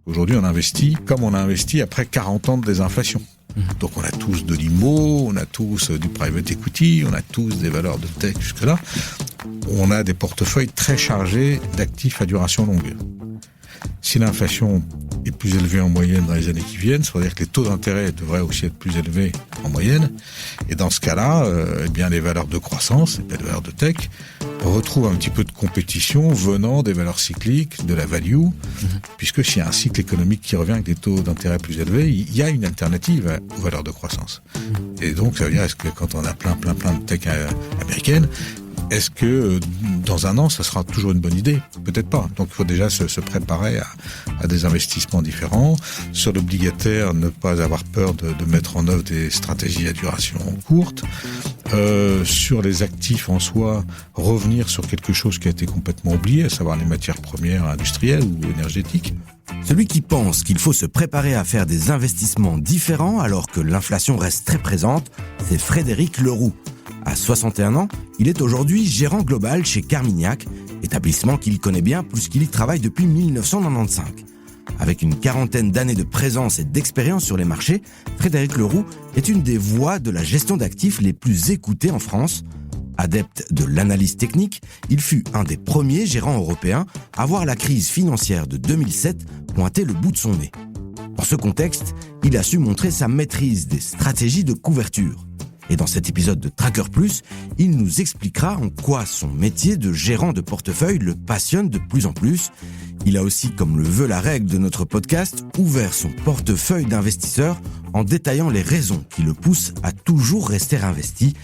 Aujourd'hui, on investit comme on a investi après 40 ans de désinflation. Donc on a tous de l'IMO, on a tous du private equity, on a tous des valeurs de tech jusque-là. On a des portefeuilles très chargés d'actifs à duration longue. Si l'inflation est plus élevée en moyenne dans les années qui viennent, ça veut dire que les taux d'intérêt devraient aussi être plus élevés en moyenne. Et dans ce cas-là, eh bien les valeurs de croissance, les valeurs de tech, retrouvent un petit peu de compétition venant des valeurs cycliques, de la value, puisque s'il y a un cycle économique qui revient avec des taux d'intérêt plus élevés, il y a une alternative aux valeurs de croissance. Et donc, ça veut dire, est-ce que quand on a plein de tech américaines, est-ce que dans un an, ça sera toujours une bonne idée ? Peut-être pas. Donc il faut déjà se préparer à des investissements différents. Sur l'obligataire, ne pas avoir peur de mettre en œuvre des stratégies à duration courte. Sur les actifs en soi, revenir sur quelque chose qui a été complètement oublié, à savoir les matières premières industrielles ou énergétiques. Celui qui pense qu'il faut se préparer à faire des investissements différents alors que l'inflation reste très présente, c'est Frédéric Leroux. À 61 ans, il est aujourd'hui gérant global chez Carmignac, établissement qu'il connaît bien puisqu'il y travaille depuis 1995. Avec une quarantaine d'années de présence et d'expérience sur les marchés, Frédéric Leroux est une des voix de la gestion d'actifs les plus écoutées en France. Adepte de l'analyse technique, il fut un des premiers gérants européens à voir la crise financière de 2007 pointer le bout de son nez. Dans ce contexte, il a su montrer sa maîtrise des stratégies de couverture. Et dans cet épisode de Tracker Plus, il nous expliquera en quoi son métier de gérant de portefeuille le passionne de plus en plus. Il a aussi, comme le veut la règle de notre podcast, ouvert son portefeuille d'investisseurs en détaillant les raisons qui le poussent à toujours rester investi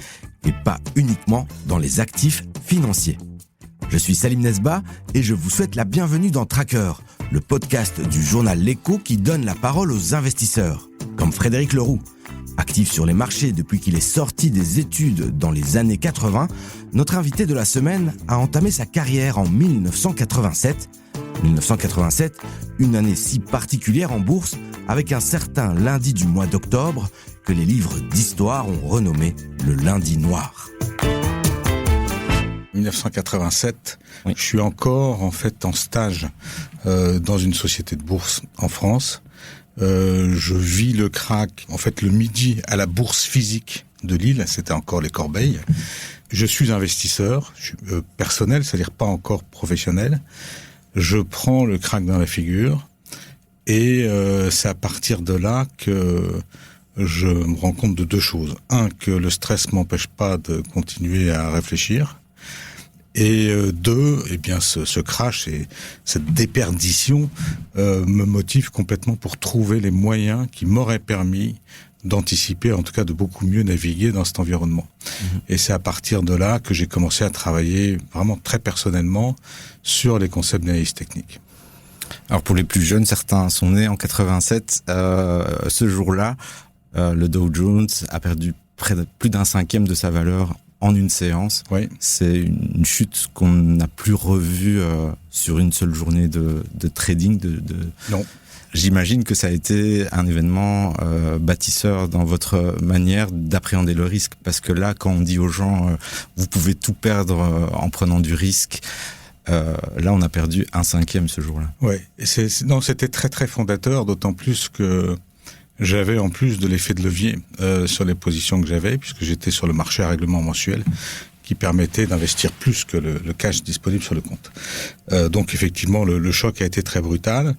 et pas uniquement dans les actifs financiers. Je suis Salim Nesba et je vous souhaite la bienvenue dans Tracker, le podcast du journal L'Écho qui donne la parole aux investisseurs, comme Frédéric Leroux. Actif sur les marchés depuis qu'il est sorti des études dans les années 80, notre invité de la semaine a entamé sa carrière en 1987. 1987, une année si particulière en bourse, avec un certain lundi du mois d'octobre que les livres d'histoire ont renommé le lundi noir. 1987, oui. Je suis encore en fait en stage dans une société de bourse en France. Je vis le crack, en fait, le midi à la bourse physique de Lille, c'était encore les Corbeilles. Je suis investisseur, personnel, c'est-à-dire pas encore professionnel. Je prends le crack dans la figure et c'est à partir de là que je me rends compte de deux choses. Un, que le stress m'empêche pas de continuer à réfléchir. Et deux, eh bien ce crash et cette déperdition me motive complètement pour trouver les moyens qui m'auraient permis d'anticiper, en tout cas de beaucoup mieux naviguer dans cet environnement. Et c'est à partir de là que j'ai commencé à travailler vraiment très personnellement sur les concepts d'analyse technique. Alors pour les plus jeunes, certains sont nés en 87. Ce jour-là, le Dow Jones a perdu près de plus d'un cinquième de sa valeur en une séance. Oui. C'est une chute qu'on n'a plus revue sur une seule journée de trading. Non. J'imagine que ça a été un événement bâtisseur dans votre manière d'appréhender le risque. Parce que là, quand on dit aux gens vous pouvez tout perdre en prenant du risque, là on a perdu un cinquième ce jour-là. Oui, c'était très très fondateur, d'autant plus que j'avais en plus de l'effet de levier sur les positions que j'avais, puisque j'étais sur le marché à règlement mensuel qui permettait d'investir plus que le cash disponible sur le compte. Donc effectivement, le choc a été très brutal.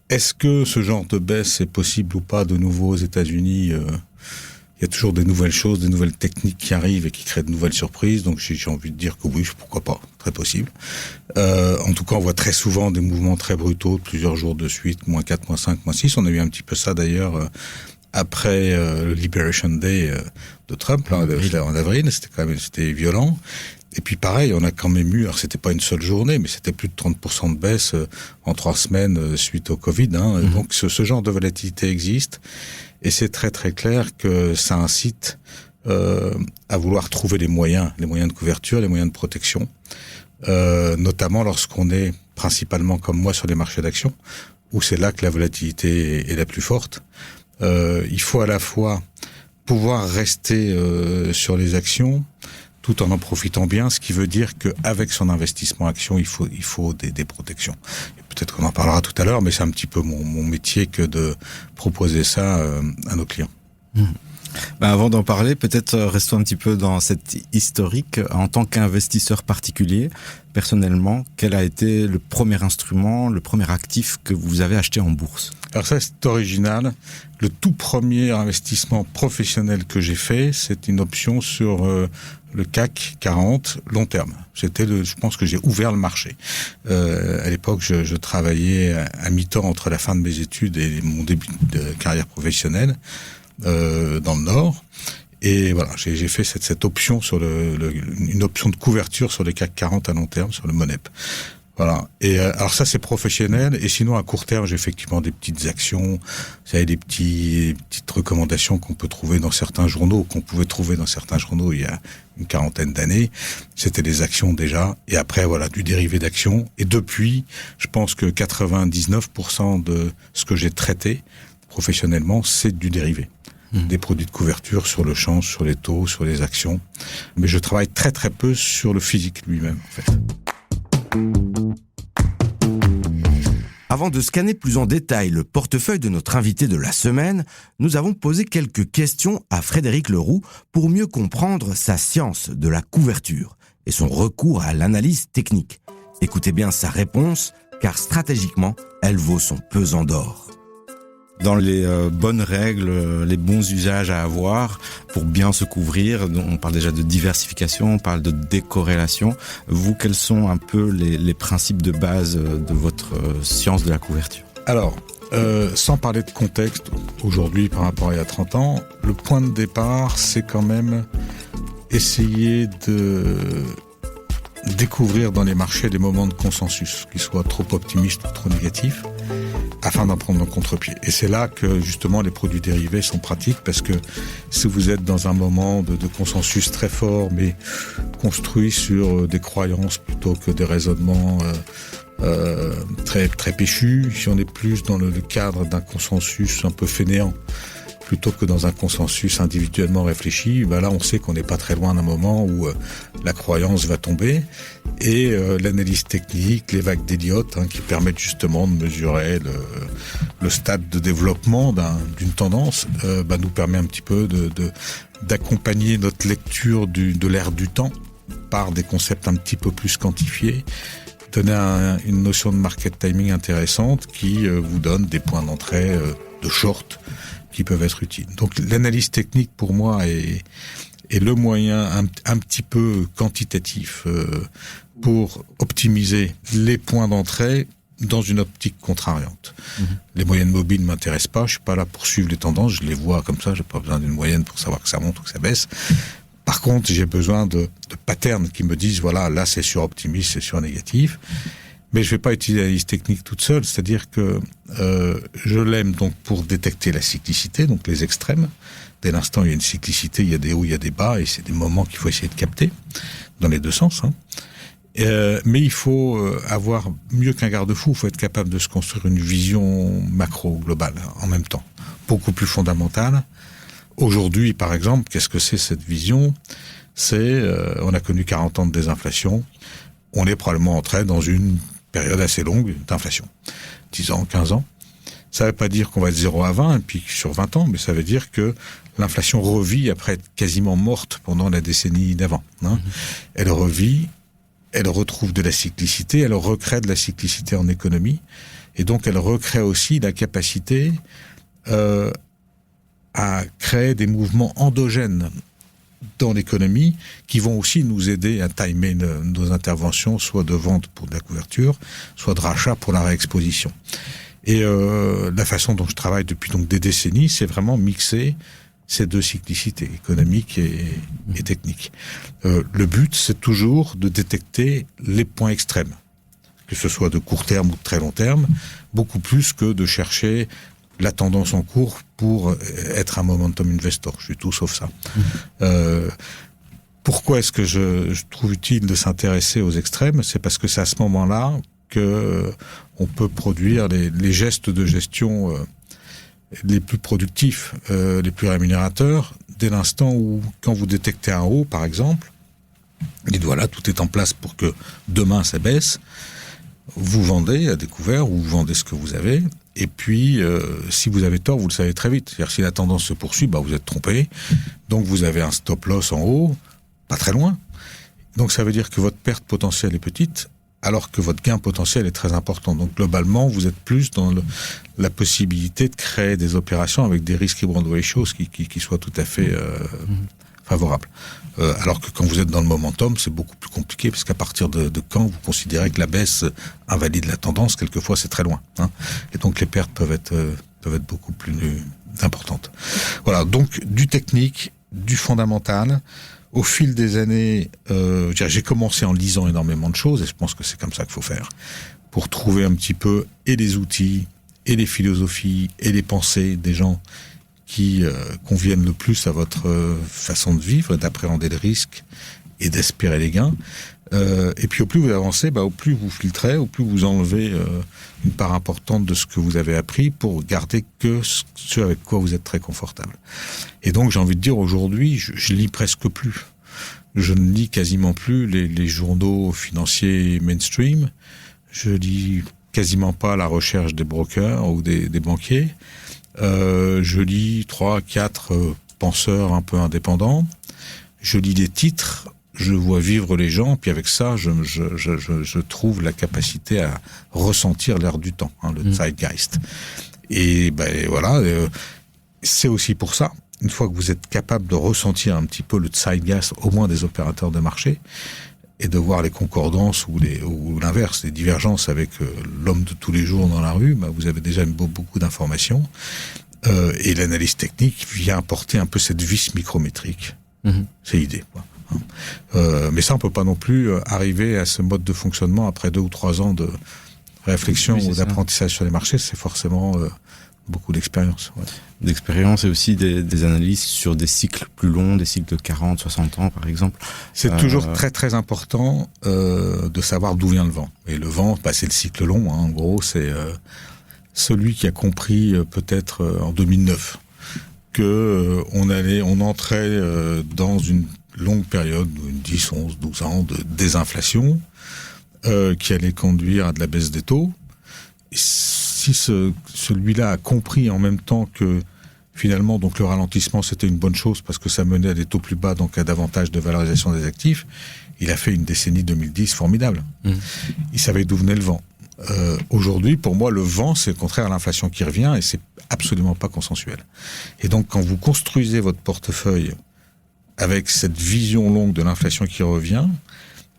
Est-ce que ce genre de baisse est possible ou pas de nouveau aux États-Unis ? Il y a toujours des nouvelles choses, des nouvelles techniques qui arrivent et qui créent de nouvelles surprises. Donc j'ai envie de dire que oui, pourquoi pas, très possible. En tout cas, on voit très souvent des mouvements très brutaux, de plusieurs jours de suite, moins 4, moins 5, moins 6. On a eu un petit peu ça d'ailleurs après le Liberation Day de Trump, là, en avril. C'était violent. Et puis pareil, on a quand même eu, alors c'était pas une seule journée, mais c'était plus de 30% de baisse en 3 semaines suite au Covid. Donc ce genre de volatilité existe. Et c'est très très clair que ça incite à vouloir trouver les moyens de couverture, les moyens de protection, notamment lorsqu'on est principalement comme moi sur les marchés d'actions, où c'est là que la volatilité est la plus forte. Il faut à la fois pouvoir rester sur les actions tout en profitant bien, ce qui veut dire qu'avec son investissement action, il faut des protections. Et peut-être On en parlera tout à l'heure, mais c'est un petit peu mon métier que de proposer ça à nos clients. Avant d'en parler, peut-être restons un petit peu dans cette historique. En tant qu'investisseur particulier, personnellement, quel a été le premier instrument, le premier actif que vous avez acheté en bourse? Alors ça, c'est original. Le tout premier investissement professionnel que j'ai fait, c'est une option sur le CAC 40 long terme. Je pense que j'ai ouvert le marché. À l'époque, je travaillais à mi-temps entre la fin de mes études et mon début de carrière professionnelle. Dans le Nord, et voilà, j'ai fait cette option sur une option de couverture sur les CAC 40 à long terme, sur le MONEP. Voilà. Et alors ça, c'est professionnel. Et sinon, à court terme, j'ai effectivement des petites actions, vous savez, des petites recommandations qu'on peut trouver dans certains journaux, qu'on pouvait trouver dans certains journaux il y a une quarantaine d'années. C'était des actions déjà. Et après, voilà, du dérivé d'actions. Et depuis, je pense que 99% de ce que j'ai traité professionnellement, c'est du dérivé. Des produits de couverture sur le change, sur les taux, sur les actions. Mais je travaille très très peu sur le physique lui-même, en fait. Avant de scanner plus en détail le portefeuille de notre invité de la semaine, nous avons posé quelques questions à Frédéric Leroux pour mieux comprendre sa science de la couverture et son recours à l'analyse technique. Écoutez bien sa réponse, car stratégiquement, elle vaut son pesant d'or. Dans les bonnes règles, les bons usages à avoir pour bien se couvrir, on parle déjà de diversification, on parle de décorrélation. Vous, quels sont un peu les principes de base de votre science de la couverture? Alors, sans parler de contexte, aujourd'hui par rapport à il y a 30 ans, le point de départ, c'est quand même essayer de découvrir dans les marchés des moments de consensus, qu'ils soient trop optimistes ou trop négatifs, afin d'en prendre un contre-pied. Et c'est là que justement les produits dérivés sont pratiques, parce que si vous êtes dans un moment de consensus très fort, mais construit sur des croyances plutôt que des raisonnements très très péchus, si on est plus dans le cadre d'un consensus un peu fainéant, plutôt que dans un consensus individuellement réfléchi, ben là on sait qu'on n'est pas très loin d'un moment où la croyance va tomber, et l'analyse technique, les vagues d'Elliott, qui permettent justement de mesurer le stade de développement d'une tendance, nous permet un petit peu d'accompagner notre lecture de l'ère du temps par des concepts un petit peu plus quantifiés, donner une notion de market timing intéressante qui vous donne des points d'entrée de short qui peuvent être utiles. Donc l'analyse technique pour moi est le moyen un petit peu quantitatif pour optimiser les points d'entrée dans une optique contrariante. Les moyennes mobiles ne m'intéressent pas, je suis pas là pour suivre les tendances, je les vois comme ça, j'ai pas besoin d'une moyenne pour savoir que ça monte ou que ça baisse. Par contre, j'ai besoin de patterns qui me disent, voilà, là c'est sur-optimiste, c'est sur-négatif. Mais je vais pas utiliser l'analyse technique toute seule, c'est-à-dire que je l'aime donc pour détecter la cyclicité, donc les extrêmes. Dès l'instant, il y a une cyclicité, il y a des hauts, il y a des bas, et c'est des moments qu'il faut essayer de capter, dans les deux sens. Mais il faut avoir, mieux qu'un garde-fou, il faut être capable de se construire une vision macro, globale, en même temps, beaucoup plus fondamentale. Aujourd'hui, par exemple, qu'est-ce que c'est cette vision? On a connu 40 ans de désinflation, on est probablement entré dans une période assez longue d'inflation, 10 ans, 15 ans. Ça ne veut pas dire qu'on va être 0 à 20, et puis sur 20 ans, mais ça veut dire que l'inflation revit après être quasiment morte pendant la décennie d'avant. Elle revit, elle retrouve de la cyclicité, elle recrée de la cyclicité en économie, et donc elle recrée aussi la capacité à créer des mouvements endogènes dans l'économie qui vont aussi nous aider à timer nos interventions, soit de vente pour de la couverture, soit de rachat pour la réexposition. Et la façon dont je travaille depuis donc des décennies, c'est vraiment mixer ces deux cyclicités, économique et technique. Le but, c'est toujours de détecter les points extrêmes, que ce soit de court terme ou de très long terme, beaucoup plus que de chercher la tendance en cours pour être un momentum investor. Je suis tout sauf ça. Pourquoi est-ce que je trouve utile de s'intéresser aux extrêmes? C'est parce que c'est à ce moment-là que on peut produire les gestes de gestion les plus productifs, les plus rémunérateurs, dès l'instant où, quand vous détectez un haut, par exemple, dites voilà, tout est en place pour que demain ça baisse. vous vendez à découvert ou vous vendez ce que vous avez. Et puis, si vous avez tort, vous le savez très vite. C'est-à-dire, si la tendance se poursuit, vous êtes trompé. Donc, vous avez un stop loss en haut, pas très loin. Donc, ça veut dire que votre perte potentielle est petite, alors que votre gain potentiel est très important. Donc, globalement, vous êtes plus dans la possibilité de créer des opérations avec des risques reward ratios qui soient tout à fait favorables. Alors que quand vous êtes dans le momentum, c'est beaucoup plus compliqué, parce qu'à partir de quand vous considérez que la baisse invalide la tendance, quelquefois c'est très loin. Et donc les pertes peuvent être beaucoup plus importantes. Voilà, donc du technique, du fondamental. Au fil des années, j'ai commencé en lisant énormément de choses, et je pense que c'est comme ça qu'il faut faire, pour trouver un petit peu et les outils, et les philosophies, et les pensées des gens qui conviennent le plus à votre façon de vivre, d'appréhender le risque et d'espérer les gains. Et puis au plus vous avancez, au plus vous filtrez, au plus vous enlevez une part importante de ce que vous avez appris pour garder que ce avec quoi vous êtes très confortable. Et donc j'ai envie de dire, aujourd'hui, je lis presque plus. Je ne lis quasiment plus les journaux financiers mainstream. Je lis quasiment pas la recherche des brokers ou des banquiers. Je lis 3-4 penseurs un peu indépendants. Je lis des titres, je vois vivre les gens, puis avec ça, je trouve la capacité à ressentir l'air du temps, le zeitgeist. Et voilà, c'est aussi pour ça, une fois que vous êtes capable de ressentir un petit peu le zeitgeist, au moins des opérateurs de marché, et de voir les concordances ou l'inverse, les divergences avec l'homme de tous les jours dans la rue, vous avez déjà beaucoup d'informations. Et l'analyse technique vient apporter un peu cette vis micrométrique. C'est l'idée, quoi. Mais ça, on peut pas non plus arriver à ce mode de fonctionnement après 2 ou 3 ans de réflexion ou d'apprentissage sur les marchés. C'est forcément beaucoup d'expérience. Ouais. D'expérience et aussi des analyses sur des cycles plus longs, des cycles de 40, 60 ans par exemple. C'est toujours très très important de savoir d'où vient le vent. Et le vent, c'est le cycle long. En gros, c'est celui qui a compris peut-être en 2009 que on entrait dans une longue période, 10, 11, 12 ans de désinflation qui allait conduire à de la baisse des taux. Et si celui-là a compris en même temps que finalement donc le ralentissement c'était une bonne chose parce que ça menait à des taux plus bas, donc à davantage de valorisation des actifs, il a fait une décennie 2010 formidable. Il savait d'où venait le vent. Aujourd'hui, pour moi, le vent, c'est le contraire à l'inflation qui revient et c'est absolument pas consensuel. Et donc, quand vous construisez votre portefeuille avec cette vision longue de l'inflation qui revient,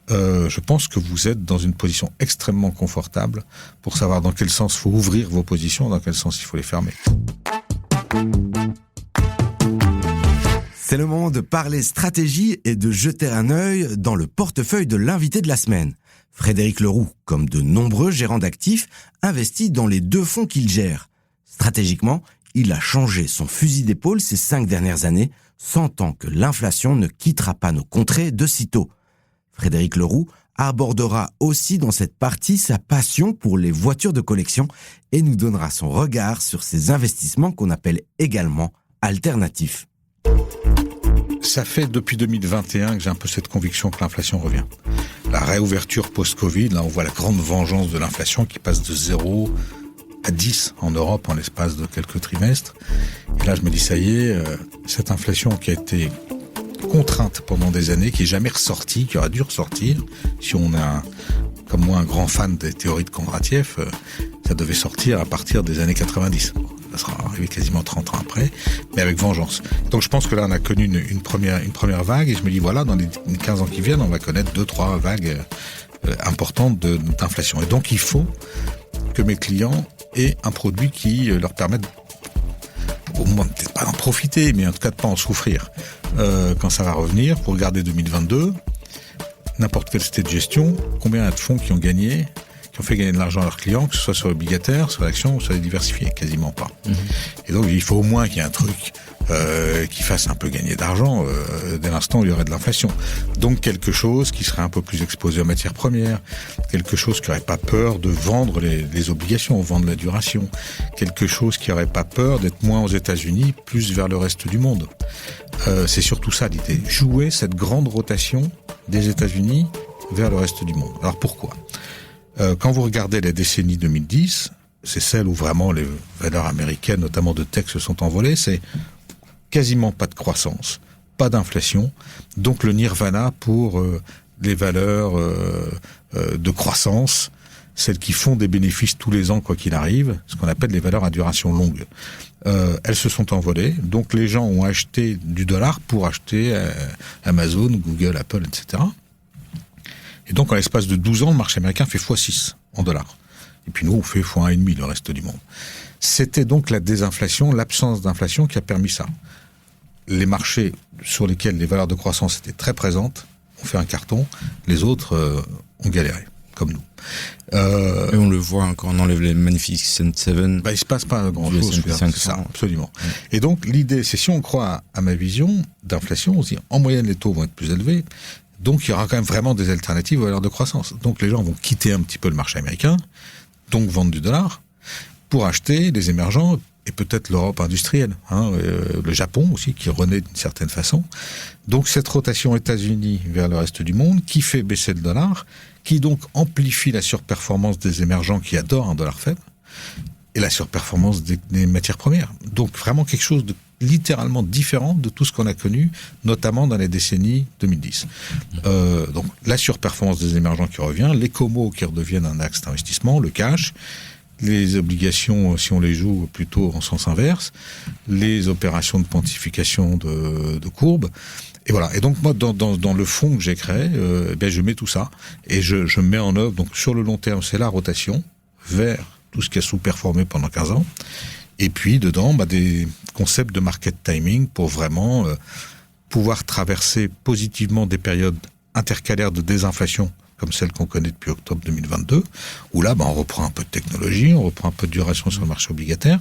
je pense que vous êtes dans une position extrêmement confortable pour savoir dans quel sens il faut ouvrir vos positions, dans quel sens il faut les fermer. C'est le moment de parler stratégie et de jeter un œil dans le portefeuille de l'invité de la semaine. Frédéric Leroux, comme de nombreux gérants d'actifs, investit dans les 2 fonds qu'il gère. Stratégiquement, il a changé son fusil d'épaule ces 5 dernières années, sentant que l'inflation ne quittera pas nos contrées de sitôt. Frédéric Leroux abordera aussi dans cette partie sa passion pour les voitures de collection et nous donnera son regard sur ces investissements qu'on appelle également alternatifs. Ça fait depuis 2021 que j'ai un peu cette conviction que l'inflation revient. La réouverture post-Covid, là on voit la grande vengeance de l'inflation qui passe de 0 à 10 en Europe en l'espace de quelques trimestres. Et là je me dis ça y est, cette inflation qui a été contrainte pendant des années, qui est jamais ressortie, qui aurait dû ressortir, si on est comme moi un grand fan des théories de Kondratiev, ça devait sortir à partir des années 90. Ça sera arrivé quasiment 30 ans après, mais avec vengeance. Donc je pense que là on a connu une première vague et je me dis voilà, dans les 15 ans qui viennent, on va connaître 2-3 vagues importantes d'inflation. Et donc il faut que mes clients aient un produit qui leur permette au moins peut-être pas d'en profiter, mais en tout cas de pas en souffrir quand ça va revenir. Pour regarder 2022, n'importe quelle société de gestion, combien il y a de fonds qui ont gagné, qui ont fait gagner de l'argent à leurs clients, que ce soit sur l'obligataire, sur l'action ou sur les diversifiés, quasiment pas. Et donc il faut au moins qu'il y ait un truc qui fasse un peu gagner d'argent dès l'instant où il y aurait de l'inflation. Donc quelque chose qui serait un peu plus exposé aux matières premières, quelque chose qui n'aurait pas peur de vendre les obligations, vendre la duration, quelque chose qui n'aurait pas peur d'être moins aux États-Unis, plus vers le reste du monde. C'est surtout ça l'idée, jouer cette grande rotation des États-Unis vers le reste du monde. Alors pourquoi ? Quand vous regardez la décennie 2010, c'est celle où vraiment les valeurs américaines, notamment de tech, se sont envolées. C'est quasiment pas de croissance, pas d'inflation. Donc le nirvana pour les valeurs de croissance, celles qui font des bénéfices tous les ans quoi qu'il arrive, ce qu'on appelle les valeurs à duration longue. Elles se sont envolées. Donc les gens ont acheté du dollar pour acheter Amazon, Google, Apple, etc. Et donc en l'espace de 12 ans, le marché américain fait x6 en dollars. Et puis nous, on fait x1,5 le reste du monde. C'était donc la désinflation, l'absence d'inflation qui a permis ça. Les marchés sur lesquels les valeurs de croissance étaient très présentes ont fait un carton, les autres ont galéré, comme nous. Et on le voit quand on enlève les Magnificent Seven. Il se passe pas grand-chose, c'est ça, absolument. Et donc l'idée, c'est si on croit à ma vision d'inflation, on se dit en moyenne les taux vont être plus élevés, donc il y aura quand même vraiment des alternatives aux valeurs de croissance. Donc les gens vont quitter un petit peu le marché américain, donc vendre du dollar, pour acheter des émergents, et peut-être l'Europe industrielle, le Japon aussi, qui renaît d'une certaine façon. Donc cette rotation États-Unis vers le reste du monde, qui fait baisser le dollar, qui donc amplifie la surperformance des émergents qui adorent un dollar faible, et la surperformance des matières premières. Donc vraiment quelque chose de littéralement différent de tout ce qu'on a connu, notamment dans les décennies 2010. Donc la surperformance des émergents qui revient, les comos qui redeviennent un axe d'investissement, le cash, les obligations, si on les joue plutôt en sens inverse, les opérations de quantification de courbes. Et voilà. Et donc moi, dans le fonds que j'ai créé, je mets tout ça et je mets en œuvre. Donc sur le long terme, c'est la rotation vers tout ce qui a sous-performé pendant 15 ans. Et puis dedans, des concepts de market timing pour vraiment pouvoir traverser positivement des périodes intercalaires de désinflation comme celle qu'on connaît depuis octobre 2022, où là, on reprend un peu de technologie, on reprend un peu de duration sur le marché obligataire,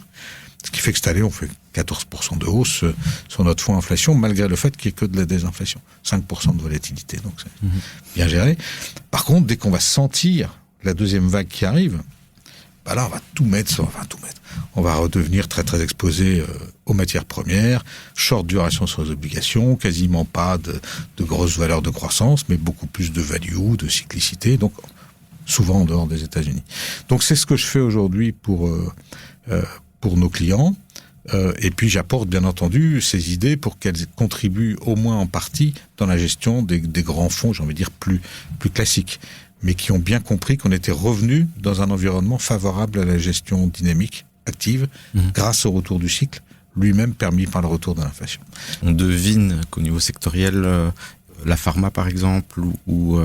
ce qui fait que cette année, on fait 14% de hausse sur notre fonds inflation, malgré le fait qu'il n'y ait que de la désinflation. 5% de volatilité, donc c'est bien géré. Par contre, dès qu'on va sentir la deuxième vague qui arrive, là, on va tout mettre. On va redevenir très très exposé aux matières premières, short duration sur les obligations, quasiment pas de grosses valeurs de croissance, mais beaucoup plus de value, de cyclicité, donc souvent en dehors des États-Unis. Donc c'est ce que je fais aujourd'hui pour nos clients, et puis j'apporte bien entendu ces idées pour qu'elles contribuent au moins en partie dans la gestion des grands fonds, j'ai envie de dire plus classiques, mais qui ont bien compris qu'on était revenu dans un environnement favorable à la gestion dynamique, active, grâce au retour du cycle, lui-même permis par le retour de l'inflation. On devine qu'au niveau sectoriel, la pharma par exemple, ou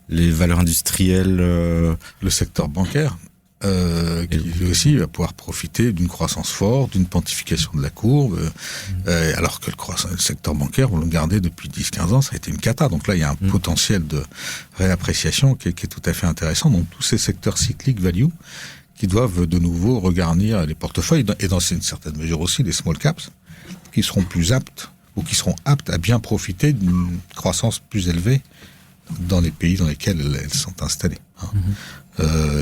les valeurs industrielles... Le secteur bancaire, qui lui aussi va pouvoir profiter d'une croissance forte, d'une pontification de la courbe, alors que le secteur bancaire, vous le gardez depuis 10-15 ans, ça a été une cata. Donc là, il y a un potentiel de réappréciation qui est tout à fait intéressant. Donc tous ces secteurs cycliques value qui doivent de nouveau regarnir les portefeuilles, et dans une certaine mesure aussi les small caps, qui seront plus aptes, ou qui seront aptes à bien profiter d'une croissance plus élevée dans les pays dans lesquels elles sont installées.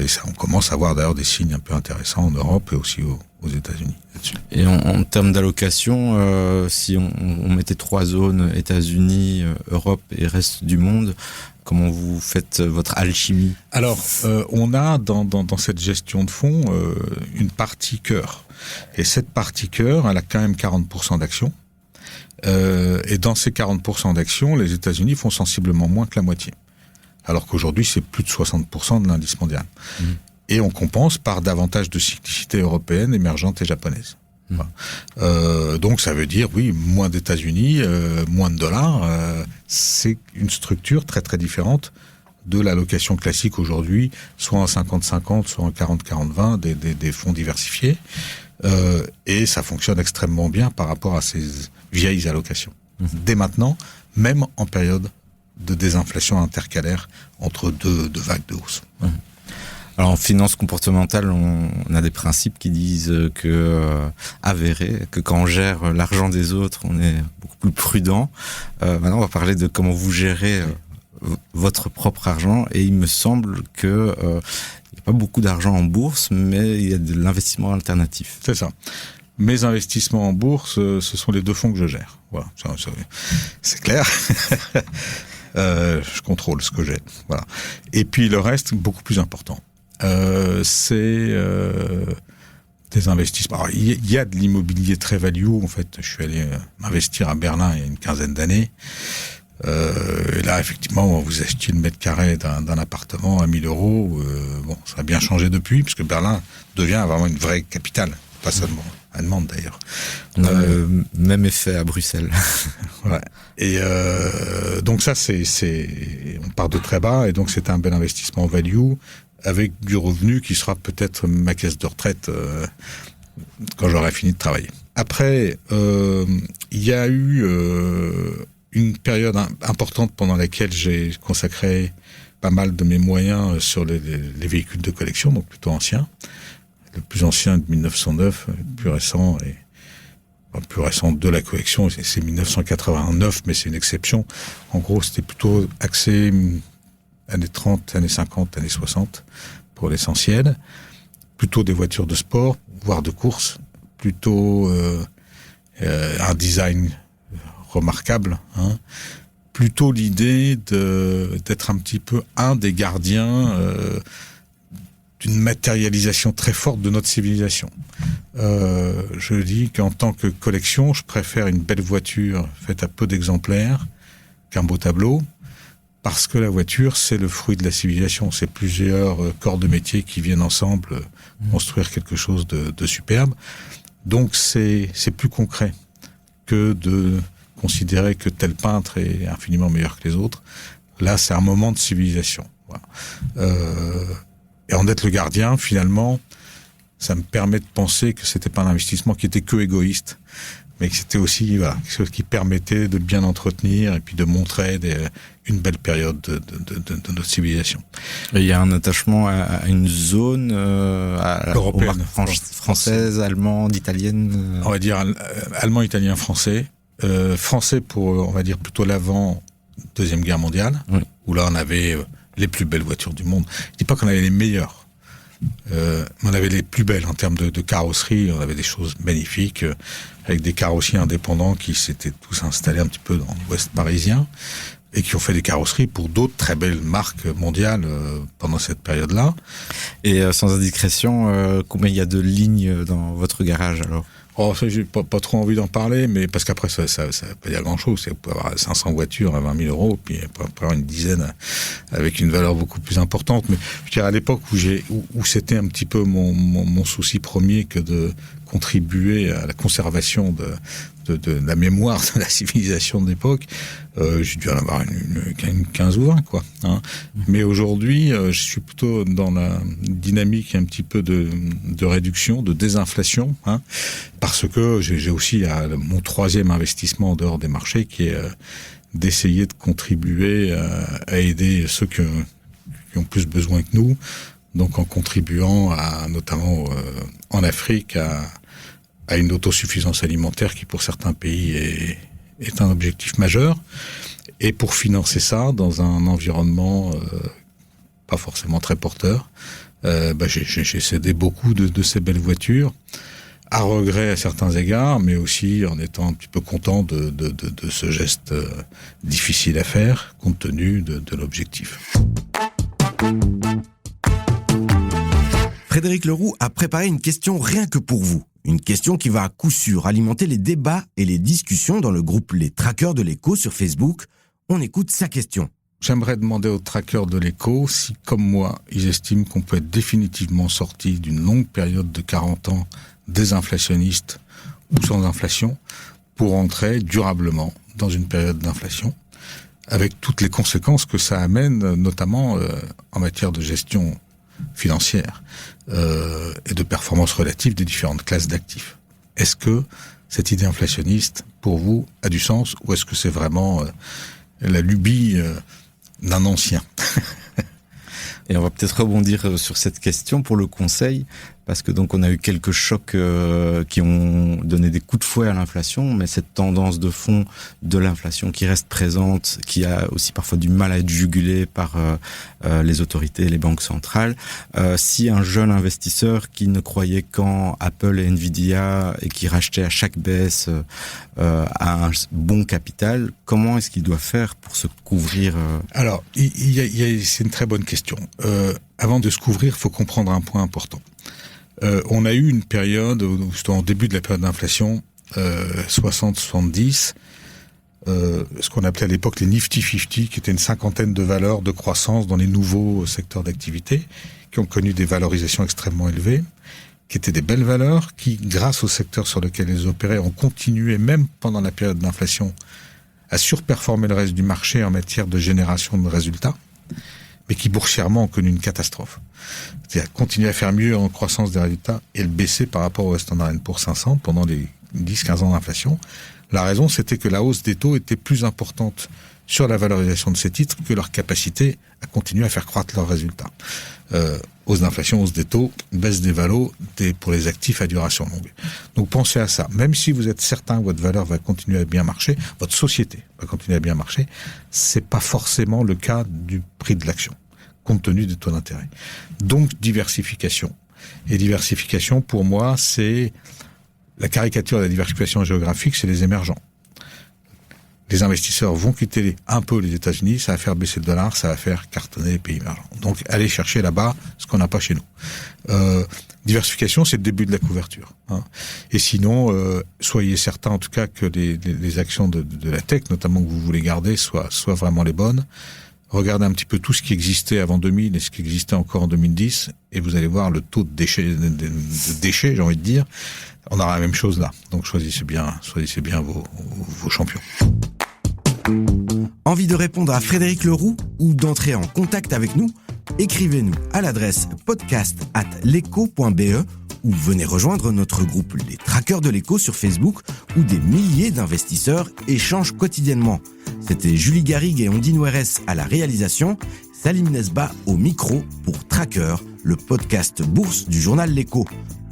Et ça, on commence à voir d'ailleurs des signes un peu intéressants en Europe et aussi aux États-Unis là-dessus. Et en termes d'allocation, si on mettait 3 zones, États-Unis, Europe et reste du monde, comment vous faites votre alchimie? Alors, on a dans cette gestion de fonds une partie cœur. Et cette partie cœur, elle a quand même 40% d'actions. Et dans ces 40% d'actions, les États-Unis font sensiblement moins que la moitié. Alors qu'aujourd'hui, c'est plus de 60% de l'indice mondial. Et on compense par davantage de cyclicité européenne, émergente et japonaise. Donc ça veut dire, oui, moins d'États-Unis, moins de dollars. C'est une structure très très différente de l'allocation classique aujourd'hui, soit en 50-50, soit en 40-40-20, des fonds diversifiés. Et ça fonctionne extrêmement bien par rapport à ces vieilles allocations. Dès maintenant, même en période de désinflation intercalaire entre deux vagues de hausse. Alors en finance comportementale, on a des principes qui disent avérés, que quand on gère l'argent des autres, on est beaucoup plus prudent. Maintenant, on va parler de comment vous gérez votre propre argent, et il me semble que il n'y a pas beaucoup d'argent en bourse, mais il y a de l'investissement alternatif. C'est ça. Mes investissements en bourse, ce sont les 2 fonds que je gère. Voilà, c'est clair. Je contrôle ce que j'ai. Voilà. Et puis le reste, beaucoup plus important, c'est des investissements. Alors, il y a de l'immobilier très value. En fait, je suis allé m'investir à Berlin il y a une quinzaine d'années. Et là, effectivement, vous achetiez le mètre carré d'un appartement à 1 000 €. Bon, ça a bien changé depuis, puisque Berlin devient vraiment une vraie capitale, pas seulement allemande d'ailleurs. Même effet à Bruxelles. Ouais. Et donc ça, on part de très bas, et donc c'est un bel investissement value avec du revenu qui sera peut-être ma caisse de retraite quand j'aurai fini de travailler. Après, il y a eu une période importante pendant laquelle j'ai consacré pas mal de mes moyens sur les véhicules de collection, donc plutôt anciens. Le plus ancien est de 1909, le plus récent de la collection, c'est 1989, mais c'est une exception. En gros, c'était plutôt axé années 30, années 50, années 60 pour l'essentiel. Plutôt des voitures de sport, voire de course. Plutôt un design remarquable, hein. Plutôt l'idée d'être un petit peu un des gardiens d'une matérialisation très forte de notre civilisation. Je dis qu'en tant que collection, je préfère une belle voiture faite à peu d'exemplaires qu'un beau tableau, parce que la voiture, c'est le fruit de la civilisation. C'est plusieurs corps de métier qui viennent ensemble construire quelque chose de superbe. Donc c'est plus concret que de considérer que tel peintre est infiniment meilleur que les autres. Là, c'est un moment de civilisation. Voilà. Et en être le gardien, finalement, ça me permet de penser que c'était pas un investissement qui était que égoïste, mais que c'était aussi quelque chose qui permettait de bien entretenir et puis de montrer une belle période de notre civilisation. Et il y a un attachement à une zone européenne, française, allemande, italienne. On va dire allemand, italien, français. Français pour, on va dire, plutôt l'avant Deuxième Guerre mondiale, oui, où là on avait les plus belles voitures du monde. Je dis pas qu'on avait les meilleures, mais on avait les plus belles en termes de carrosserie. On avait des choses magnifiques, avec des carrossiers indépendants qui s'étaient tous installés un petit peu dans l'ouest parisien et qui ont fait des carrosseries pour d'autres très belles marques mondiales pendant cette période-là. Et sans indiscrétion, combien il y a de lignes dans votre garage alors ? Oh, ça, j'ai pas trop envie d'en parler, mais parce qu'après, ça veut pas dire grand-chose. Vous pouvez avoir 500 voitures à 20 000 €, puis après avoir une dizaine avec une valeur beaucoup plus importante. Mais je dirais à l'époque où c'était un petit peu mon souci premier que de contribuer à la conservation de la mémoire de la civilisation de l'époque, j'ai dû en avoir une 15 ou 20, quoi. Hein. Mais aujourd'hui, je suis plutôt dans la dynamique un petit peu de réduction, de désinflation, hein, parce que j'ai aussi mon troisième investissement en dehors des marchés qui est d'essayer de contribuer à aider ceux qui ont plus besoin que nous, donc en contribuant notamment en Afrique à une autosuffisance alimentaire qui pour certains pays est un objectif majeur, et pour financer ça dans un environnement pas forcément très porteur, j'ai cédé beaucoup de ces belles voitures, à regret à certains égards, mais aussi en étant un petit peu content de ce geste difficile à faire compte tenu de l'objectif. Frédéric Leroux a préparé une question rien que pour vous. Une question qui va à coup sûr alimenter les débats et les discussions dans le groupe Les Traqueurs de l'écho sur Facebook. On écoute sa question. J'aimerais demander aux traqueurs de l'écho si, comme moi, ils estiment qu'on peut être définitivement sorti d'une longue période de 40 ans désinflationniste ou sans inflation pour entrer durablement dans une période d'inflation, avec toutes les conséquences que ça amène, notamment en matière de gestion financière et de performance relative des différentes classes d'actifs. Est-ce que cette idée inflationniste, pour vous, a du sens, ou est-ce que c'est vraiment la lubie d'un ancien? Et on va peut-être rebondir sur cette question pour le conseil. parce que donc on a eu quelques chocs qui ont donné des coups de fouet à l'inflation, mais cette tendance de fond de l'inflation qui reste présente, qui a aussi parfois du mal à être jugulée par les autorités, les banques centrales. Si un jeune investisseur qui ne croyait qu'en Apple et Nvidia et qui rachetait à chaque baisse a un bon capital, comment est-ce qu'il doit faire pour se couvrir Alors, c'est une très bonne question. Avant de se couvrir, il faut comprendre un point important. On a eu une période, en début de la période d'inflation, 60-70, ce qu'on appelait à l'époque les Nifty 50, qui étaient une cinquantaine de valeurs de croissance dans les nouveaux secteurs d'activité, qui ont connu des valorisations extrêmement élevées, qui étaient des belles valeurs, qui, grâce au secteur sur lequel elles opéraient, ont continué, même pendant la période d'inflation, à surperformer le reste du marché en matière de génération de résultats, mais qui boursièrement ont connu une catastrophe. C'est-à-dire continuer à faire mieux en croissance des résultats et le baisser par rapport au Standard & Poor's 500 pendant les 10-15 ans d'inflation. La raison, c'était que la hausse des taux était plus importante sur la valorisation de ces titres que leur capacité à continuer à faire croître leurs résultats. Hausse d'inflation, hausse des taux, baisse des valos pour les actifs à duration longue. Donc pensez à ça. Même si vous êtes certain que votre valeur va continuer à bien marcher, votre société va continuer à bien marcher, c'est pas forcément le cas du prix de l'action, compte tenu des taux d'intérêt. Donc diversification. Et diversification, pour moi, c'est la caricature de la diversification géographique, c'est les émergents. Les investisseurs vont quitter un peu les États-Unis, ça va faire baisser le dollar, ça va faire cartonner les pays émergents. Donc, allez chercher là-bas ce qu'on n'a pas chez nous. Diversification, c'est le début de la couverture. Hein. Et sinon, soyez certains, en tout cas, que les actions de la tech, notamment que vous voulez garder, soient vraiment les bonnes. Regardez un petit peu tout ce qui existait avant 2000 et ce qui existait encore en 2010, et vous allez voir le taux de déchets, j'ai envie de dire. On aura la même chose là. Donc, choisissez bien vos champions. Envie de répondre à Frédéric Leroux ou d'entrer en contact avec nous? Écrivez-nous à l'adresse podcast@leco.be ou venez rejoindre notre groupe Les Traqueurs de l'Éco sur Facebook où des milliers d'investisseurs échangent quotidiennement. C'était Julie Garrigue et Ondine Ouérès à la réalisation, Salim Nesba au micro pour Tracker, le podcast bourse du journal L'Éco.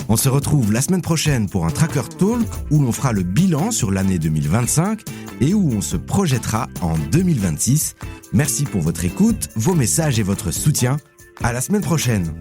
On se retrouve la semaine prochaine pour un Tracker Talk où l'on fera le bilan sur l'année 2025 et où on se projettera en 2026. Merci pour votre écoute, vos messages et votre soutien. À la semaine prochaine.